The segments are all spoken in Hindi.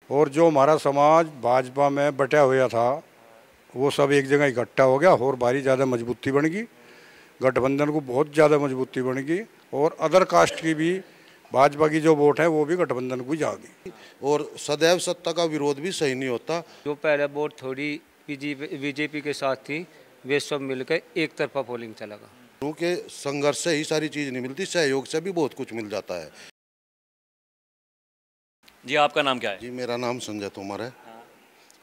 और जो हमारा समाज भाजपा में बटा हुआ था वो सब एक जगह इकट्ठा हो गया और भारी ज़्यादा मजबूती बन गई। गठबंधन को बहुत ज़्यादा मजबूती बन गई और अदर कास्ट की भी भाजपा की जो वोट है वो भी गठबंधन को जागी। और सदैव सत्ता का विरोध भी सही नहीं होता। जो पहले वोट थोड़ी बीजेपी के साथ थी वे सब मिलकर एक तरफा पोलिंग चलेगा, क्योंकि संघर्ष से ही सारी चीज़ नहीं मिलती, सहयोग से भी बहुत कुछ मिल जाता है। जी आपका नाम क्या है? जी मेरा नाम संजय तोमर है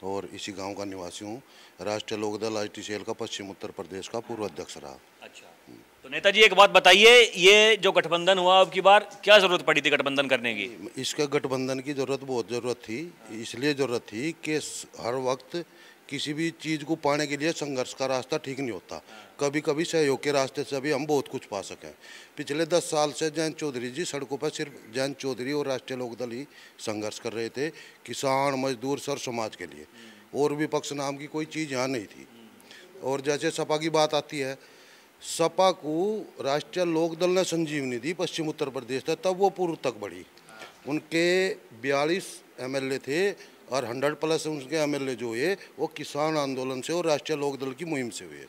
और इसी गांव का निवासी हूँ। राष्ट्रीय लोकदल IT सेल का पश्चिम उत्तर प्रदेश का पूर्व अध्यक्ष रहा। अच्छा, तो नेताजी एक बात बताइए, ये जो गठबंधन हुआ अब की बार क्या जरूरत पड़ी थी गठबंधन करने की? इसका गठबंधन की बहुत ज़रूरत थी। इसलिए ज़रूरत थी कि हर वक्त किसी भी चीज़ को पाने के लिए संघर्ष का रास्ता ठीक नहीं होता। कभी कभी सहयोग के रास्ते से भी हम बहुत कुछ पा सकें। पिछले 10 साल से जयंत चौधरी जी सड़कों पर सिर्फ जयंत चौधरी और राष्ट्रीय लोकदल ही संघर्ष कर रहे थे किसान मजदूर सर समाज के लिए, और विपक्ष नाम की कोई चीज़ यहाँ नहीं थी। और जैसे सपा की बात आती है, सपा को राष्ट्रीय लोकदल ने संजीवनी दी पश्चिम उत्तर प्रदेश से, तब वो पूर्व तक बढ़ी। उनके 42 MLA थे और 100+ उनके MLA जो हुए वो किसान आंदोलन से और राष्ट्रीय लोकदल की मुहिम से हुए।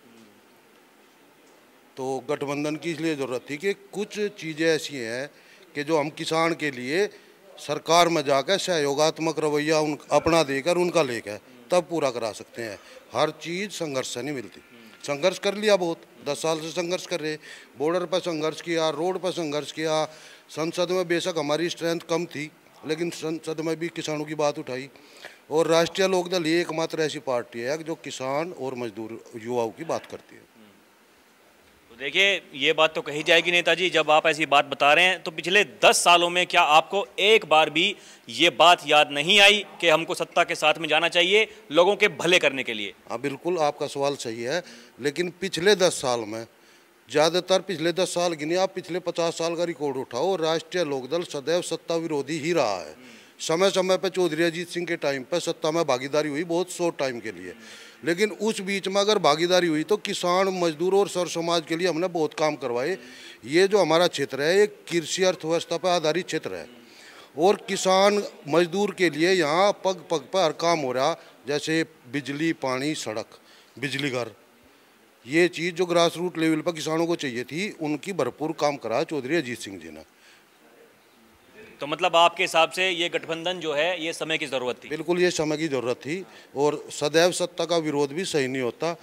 तो गठबंधन की इसलिए ज़रूरत थी कि कुछ चीज़ें ऐसी हैं कि जो हम किसान के लिए सरकार में जाकर सहयोगात्मक रवैया अपना देकर उनका लेकर तब पूरा करा सकते हैं। हर चीज़ संघर्ष से नहीं मिलती। संघर्ष कर लिया, बहुत 10 साल से संघर्ष कर रहे, बॉर्डर पर संघर्ष किया, रोड पर संघर्ष किया। संसद में बेशक हमारी स्ट्रेंथ कम थी लेकिन संसद में भी किसानों की बात उठाई। और राष्ट्रीय लोकदल ये एकमात्र ऐसी पार्टी है जो किसान और मजदूर युवाओं की बात करती है। तो देखिए ये बात तो कही जाएगी नेताजी, जब आप ऐसी बात बता रहे हैं तो पिछले 10 सालों में क्या आपको एक बार भी ये बात याद नहीं आई कि हमको सत्ता के साथ में जाना चाहिए लोगों के भले करने के लिए? हाँ बिल्कुल, आपका सवाल सही है, लेकिन पिछले 10 साल में ज़्यादातर पिछले 10 साल की नहीं, आप पिछले 50 साल का रिकॉर्ड उठाओ, राष्ट्रीय लोकदल सदैव सत्ता विरोधी ही रहा है। समय समय पर चौधरी अजीत सिंह के टाइम पर सत्ता में भागीदारी हुई बहुत शॉर्ट टाइम के लिए, लेकिन उस बीच में अगर भागीदारी हुई तो किसान मजदूर और सर समाज के लिए हमने बहुत काम करवाए। ये जो हमारा क्षेत्र है ये कृषि अर्थव्यवस्था पर आधारित क्षेत्र है और किसान मजदूर के लिए यहाँ पग पग पर हर काम हो रहा, जैसे बिजली, पानी, सड़क, बिजली घर, ये चीज़ जो ग्रास रूट लेवल पर किसानों को चाहिए थी उनकी भरपूर काम करा चौधरी अजीत सिंह जी ने। तो मतलब आपके हिसाब से ये गठबंधन जो है ये समय की ज़रूरत थी? बिल्कुल, ये समय की ज़रूरत थी और सदैव सत्ता का विरोध भी सही नहीं होता।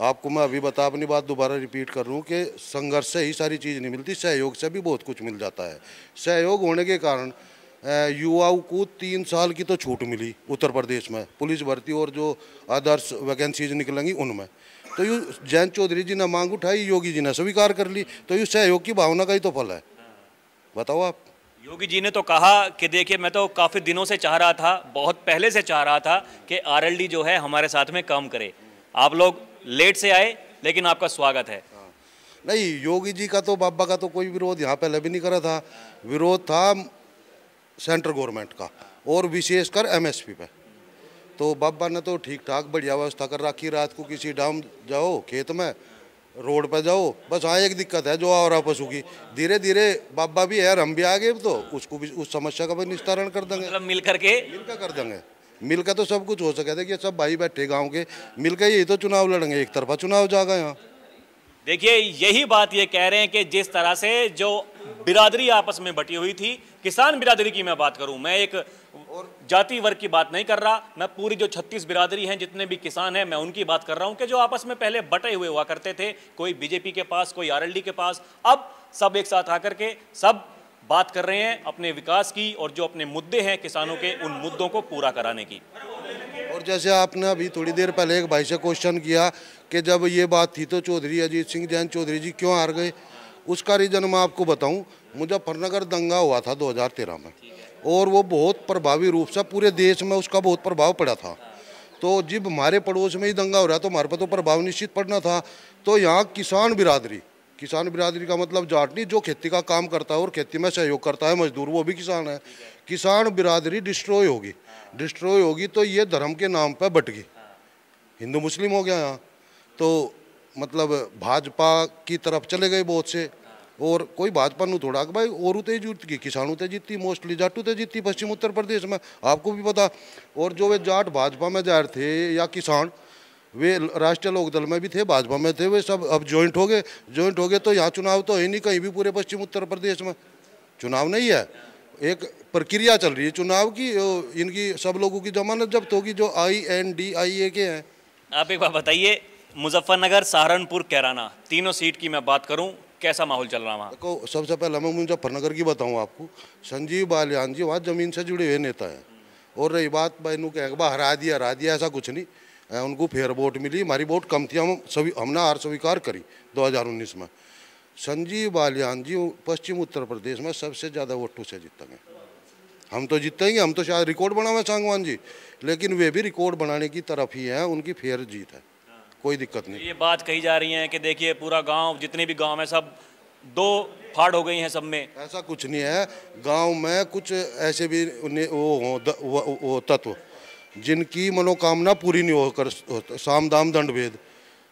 आपको मैं अभी अपनी बात दोबारा रिपीट कर रहा हूँ कि संघर्ष से ही सारी चीज़ नहीं मिलती, सहयोग से भी बहुत कुछ मिल जाता है। सहयोग होने के कारण युवाओं को 3 साल की तो छूट मिली उत्तर प्रदेश में, पुलिस भर्ती और जो आदर्श वैकेंसीज निकलेंगी उनमें। तो यूँ जयंत चौधरी जी ने मांग उठाई, योगी जी ने स्वीकार कर ली, तो ये सहयोग की भावना का ही तो फल है। बताओ आप। योगी जी ने तो कहा कि देखिए मैं तो काफ़ी दिनों से चाह रहा था, बहुत पहले से चाह रहा था कि RLD जो है हमारे साथ में काम करे। आप लोग लेट से आए लेकिन आपका स्वागत है। नहीं, योगी जी का तो बाबा का तो कोई विरोध यहाँ पहले भी नहीं करा था। विरोध था सेंट्रल गवर्नमेंट का और विशेषकर MSP पे। तो बाबा ने तो ठीक ठाक बढ़िया व्यवस्था कर रखी। रात को किसी डाम जाओ, खेत में रोड पर जाओ, बस हाँ एक दिक्कत है जो आ रहा पशु की। धीरे धीरे बाबा भी है, हम भी आ गए, तो उसको भी उस समस्या का भी निस्तारण कर देंगे। मतलब मिलकर कर देंगे, मिलकर तो सब कुछ हो सके। देखिए सब भाई बैठे गांव के मिलकर यही तो चुनाव लड़ेंगे, एक तरफा चुनाव जाएगा यहाँ। देखिए यही बात ये कह रहे हैं कि जिस तरह से जो बिरादरी आपस में बटी हुई थी, किसान बिरादरी की मैं बात करूं, मैं एक जाति वर्ग की बात नहीं कर रहा, मैं पूरी जो 36 बिरादरी हैं, जितने भी किसान हैं, मैं उनकी बात कर रहा हूं कि जो आपस में पहले बटे हुए हुआ करते थे, कोई बीजेपी के पास, कोई RLD के पास, अब सब एक साथ आकर के सब बात कर रहे हैं अपने विकास की और जो अपने मुद्दे हैं किसानों के, उन मुद्दों को पूरा कराने की। और जैसे आपने अभी थोड़ी देर पहले एक भाई से क्वेश्चन किया कि जब ये बात थी तो चौधरी अजीत सिंह, जयंत चौधरी जी क्यों हार गए, उसका रीज़न मैं आपको बताऊं। मुजफ्फरनगर दंगा हुआ था 2013 में और वो बहुत प्रभावी रूप से पूरे देश में उसका बहुत प्रभाव पड़ा था। तो जब हमारे पड़ोस में ही दंगा हो रहा तो हमारे पर तो प्रभाव निश्चित पड़ना था। तो यहाँ किसान बिरादरी का मतलब जाट नहीं, जो खेती का काम करता है और खेती में सहयोग करता है, मजदूर वो भी किसान है। किसान बिरादरी डिस्ट्रॉय होगी तो ये धर्म के नाम पर बट गई, हिंदू मुस्लिम हो गया यहाँ। तो मतलब भाजपा की तरफ चले गए बहुत से और कोई भाजपा नु थोड़ा कि भाई और ते जीत किसानों ते जीती, मोस्टली जाटू ते जीती पश्चिम उत्तर प्रदेश में, आपको भी पता। और जो वे जाट भाजपा में जा रहे थे या किसान, वे राष्ट्रीय लोकदल में भी थे, भाजपा में थे, वे सब अब ज्वाइंट हो गए। तो यहाँ चुनाव तो है नहीं कहीं भी, पूरे पश्चिम उत्तर प्रदेश में चुनाव नहीं है, एक प्रक्रिया चल रही है चुनाव की। इनकी सब लोगों की जमानत जब्त होगी जो INDIA के हैं। आप एक बात बताइए, मुजफ्फरनगर, सहारनपुर, कैराना, तीनों सीट की मैं बात करूं, कैसा माहौल चल रहा है वहाँ? देखो, सबसे पहले मैं मुजफ्फरनगर की बताऊं आपको। संजीव बालियान जी वहाँ जमीन से जुड़े हुए नेता हैं। और रही बात भाई कह हरा दिया, ऐसा कुछ नहीं, उनको फेयर वोट मिली, हमारी वोट कम थी, हमने हार स्वीकार करी 2019 में। संजीव बालियान जी पश्चिम उत्तर प्रदेश में सबसे ज़्यादा वोटों से जीतेंगे। हम तो जीतेंगे, हम तो शायद रिकॉर्ड बनावे सांगवान जी, लेकिन वे भी रिकॉर्ड बनाने की तरफ ही है, उनकी फेयर जीत है, कोई दिक्कत नहीं। ये बात कही जा रही है कि देखिए पूरा गांव, जितने भी गांव हैं सब दो फाड़ हो गई हैं सब में। ऐसा कुछ नहीं है, गांव में कुछ ऐसे भी वो तत्व जिनकी मनोकामना पूरी नहीं होकर, साम दाम दंड भेद।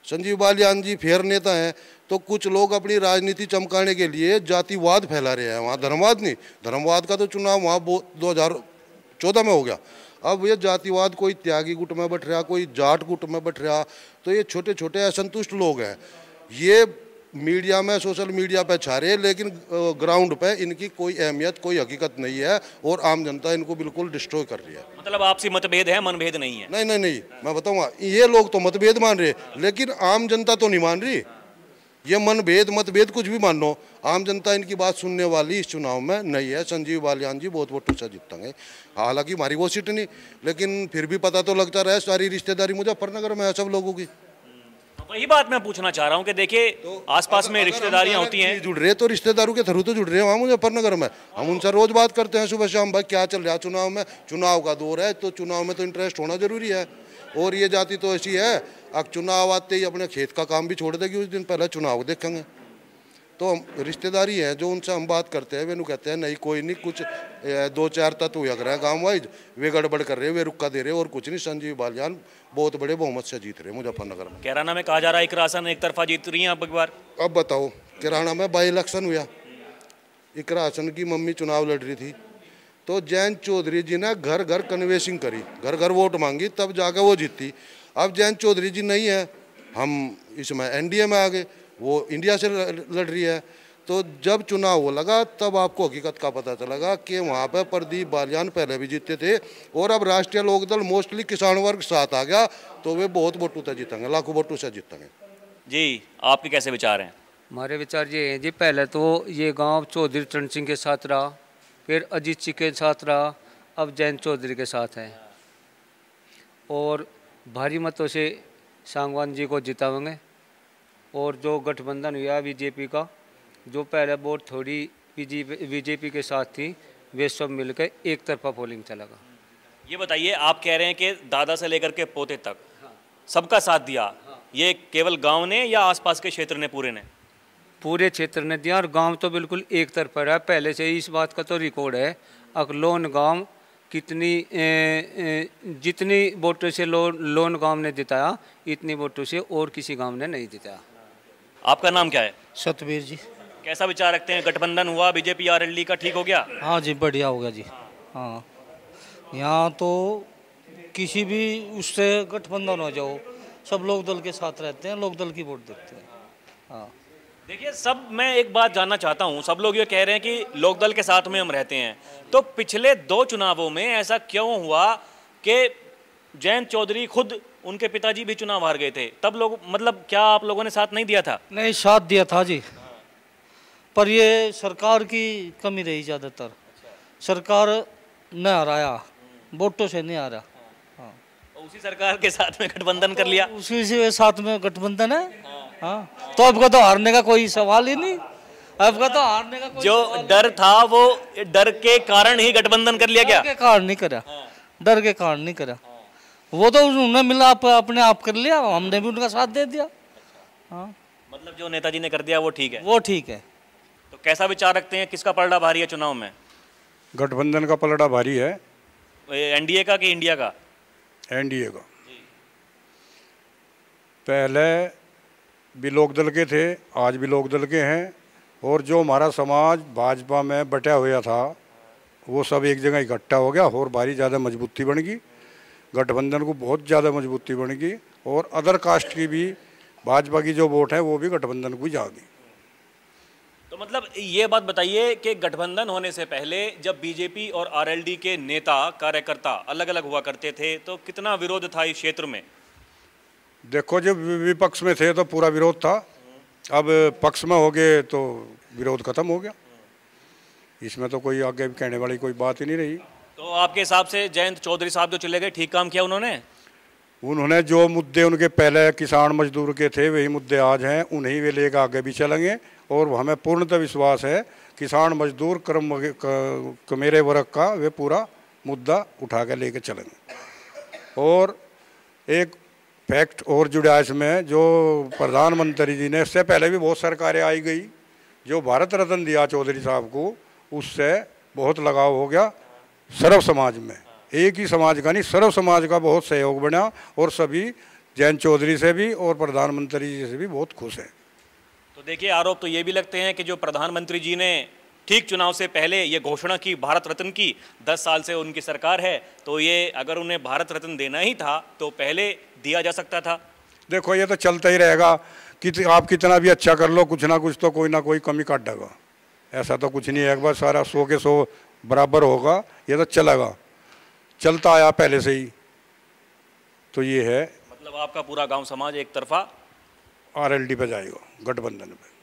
संजीव बालियान जी फेयर नेता हैं, तो कुछ लोग अपनी राजनीति चमकाने के लिए जातिवाद फैला रहे हैं, वहाँ धर्मवाद नहीं। धर्मवाद का तो चुनाव वहाँ 2014 में हो गया। अब ये जातिवाद, कोई त्यागी गुट में बैठ रहा, कोई जाट गुट में बैठ रहा, तो ये छोटे छोटे असंतुष्ट लोग हैं, ये मीडिया में, सोशल मीडिया पे छा रहे हैं, लेकिन ग्राउंड पे इनकी कोई अहमियत, कोई हकीकत नहीं है, और आम जनता इनको बिल्कुल डिस्ट्रॉय कर रही है। मतलब आपसी मतभेद है, मनभेद नहीं है? नहीं, मैं बताऊंगा, ये लोग तो मतभेद मान रहे, लेकिन आम जनता तो नहीं मान रही। ये मतभेद कुछ भी मानो, आम जनता इनकी बात सुनने वाली इस चुनाव में नहीं है। संजीव बालियान जी बहुत वोटों से जीतेंगे, हालांकि हमारी वो सीट नहीं, लेकिन फिर भी पता तो लगता रहे, सारी रिश्तेदारी मुजफ्फरनगर में है सब लोगों की। वही बात मैं पूछना चाह रहा हूँ कि देखिए तो आसपास में रिश्तेदारियां होती हैं, जुड़ रहे तो रिश्तेदारों के थ्रू तो जुड़ रहे हैं वहाँ मुजफ्फरनगर में। हम उनसे रोज बात करते हैं सुबह शाम, भाई क्या चल रहा है चुनाव में। चुनाव का दौर है, तो चुनाव में तो इंटरेस्ट होना जरूरी है। और ये जाति तो ऐसी है, अब चुनाव आते ही अपने खेत का काम भी छोड़ देगी, उस दिन पहले चुनाव देखेंगे। तो रिश्तेदारी है जो उनसे हम बात करते हैं, वे कहते हैं नहीं कोई नहीं, कुछ 2-4 तत्व हुआ रहे हैं गाँव वाइज, वे गड़बड़ कर रहे, वे रुक्का दे रहे और कुछ नहीं। संजीव बालियान बहुत बड़े बहुमत से जीत रहे मुजफ्फरनगर में। कैराना में कहा जा रहा है इकरासन एक तरफा जीत रही है अब एक बार। अब बताओ, कैराना में बाई इलेक्शन हुआ, इकरासन की मम्मी चुनाव लड़ रही थी, तो जयंत चौधरी जी ने घर घर कन्वेंसिंग करी, घर घर वोट मांगी, तब जाकर वो जीती। अब जयंत चौधरी जी नहीं है, हम इसमें NDA में आ गए, वो इंडिया से लड़ रही है। तो जब चुनाव हो लगा तब आपको हकीकत का पता चलेगा कि वहाँ पे प्रदीप बालियान पहले भी जीते थे, और अब राष्ट्रीय लोकदल मोस्टली किसान वर्ग साथ आ गया, तो वे बहुत वोटों से जीतेंगे, लाखों वोटों से जीतेंगे। जी, आपके कैसे विचार हैं? हमारे विचार ये हैं जी, पहले तो ये गांव चौधरी चरण सिंह के साथ रहा, फिर अजीत सिंह के साथ रहा, अब जयंत चौधरी के साथ है, और भारी मतों से सांगवान जी को जिताएंगे। और जो गठबंधन हुआ बीजेपी का, जो पहले वोट थोड़ी बीजेपी के साथ थी, वे सब मिलकर एक तरफा पोलिंग चलेगा। ये बताइए, आप कह रहे हैं कि दादा से लेकर के पोते तक सबका साथ दिया, ये केवल गांव ने या आसपास के क्षेत्र ने पूरे ने? पूरे क्षेत्र ने दिया, और गांव तो बिल्कुल एक तरफा रहा, पहले से ही इस बात का तो रिकॉर्ड है। अकलोन गांव जितनी वोटों से लोन गांव ने जिताया, इतनी वोटों से और किसी गांव ने नहीं जिताया। आपका नाम क्या है? सतबीर जी। कैसा विचार रखते हैं, गठबंधन हुआ बीजेपी RLD का, ठीक हो गया? हाँ जी, बढ़िया हो गया जी। हाँ, यहाँ तो किसी भी उससे गठबंधन हो जाओ, सब लोग दल के साथ रहते हैं, लोग दल की वोट देते हैं। हाँ, देखिए सब, मैं एक बात जानना चाहता हूँ, सब लोग ये कह रहे हैं कि लोकदल के साथ में हम रहते हैं, तो पिछले 2 चुनावों में ऐसा क्यों हुआ कि जयंत चौधरी खुद, उनके पिताजी भी चुनाव हार गए थे, तब लोग, मतलब क्या आप लोगों ने साथ नहीं दिया था? नहीं, साथ दिया था जी, पर ये सरकार की कमी रही ज़्यादातर। सरकार न हराया, वोटों से नहीं हारा। हाँ, उसी सरकार के साथ में गठबंधन कर लिया, उसी से साथ में गठबंधन है। हाँ, तो आपका तो हारने का कोई सवाल ही नहीं, आपका तो हारने का कोई जो डर था वो डर के कारण ही गठबंधन कर लिया गया। डर के कारण नहीं करा, डर के कारण नहीं करा, वो तो उन्हें मिला, अपने आप कर लिया, हमने भी उनका साथ दे दिया। हाँ, मतलब जो नेताजी ने कर दिया वो ठीक है? वो ठीक है। तो कैसा विचार रखते हैं, किसका पलड़ा भारी है चुनाव में? गठबंधन का पलड़ा भारी है। NDA का कि इंडिया का? NDA का। पहले भी लोकदल के थे, आज भी लोकदल के हैं, और जो हमारा समाज भाजपा में बटा हुआ था वो सब एक जगह इकट्ठा हो गया और भारी ज़्यादा मजबूती बन गई, गठबंधन को बहुत ज़्यादा मजबूती बन गई और अदर कास्ट की भी भाजपा की जो वोट है वो भी गठबंधन को जा गई। तो मतलब ये बात बताइए कि गठबंधन होने से पहले जब बीजेपी और आरएलडी के नेता कार्यकर्ता अलग अलग हुआ करते थे तो कितना विरोध था इस क्षेत्र में? देखो, जब विपक्ष में थे तो पूरा विरोध था, अब पक्ष में हो गए तो विरोध खत्म हो गया। इसमें तो कोई आगे कहने वाली कोई बात ही नहीं रही। तो आपके हिसाब से जयंत चौधरी साहब जो चले गए ठीक काम किया उन्होंने जो मुद्दे उनके पहले किसान मजदूर के थे वही मुद्दे आज हैं, उन्हीं वे लेकर आगे भी चलेंगे और हमें पूर्णतः विश्वास है किसान मजदूर कमेरे वर्ग का वे पूरा मुद्दा उठा कर लेकर चलेंगे। और एक फैक्ट और जुड़ा इसमें, जो प्रधानमंत्री जी ने इससे पहले भी बहुत सरकारें आई गई, जो भारत रत्न दिया चौधरी साहब को उससे बहुत लगाव हो गया सर्व समाज में, एक ही समाज का नहीं सर्व समाज का बहुत सहयोग बना और सभी जयंत चौधरी से भी और प्रधानमंत्री जी से भी बहुत खुश हैं। तो देखिए, आरोप तो ये भी लगते हैं कि जो प्रधानमंत्री जी ने ठीक चुनाव से पहले ये घोषणा की भारत रत्न की, 10 साल से उनकी सरकार है, तो ये अगर उन्हें भारत रत्न देना ही था तो पहले दिया जा सकता था। देखो, ये तो चलता ही रहेगा कि आप कितना भी अच्छा कर लो, कुछ ना कुछ तो कोई ना कोई कमी काट देगा, ऐसा तो कुछ नहीं है एक बार सारा 100 के 100 बराबर होगा, ये तो चलेगा, चलता आया पहले से ही। तो ये है, मतलब आपका पूरा गांव समाज एक तरफा आरएलडी पे जाएगा, गठबंधन पे।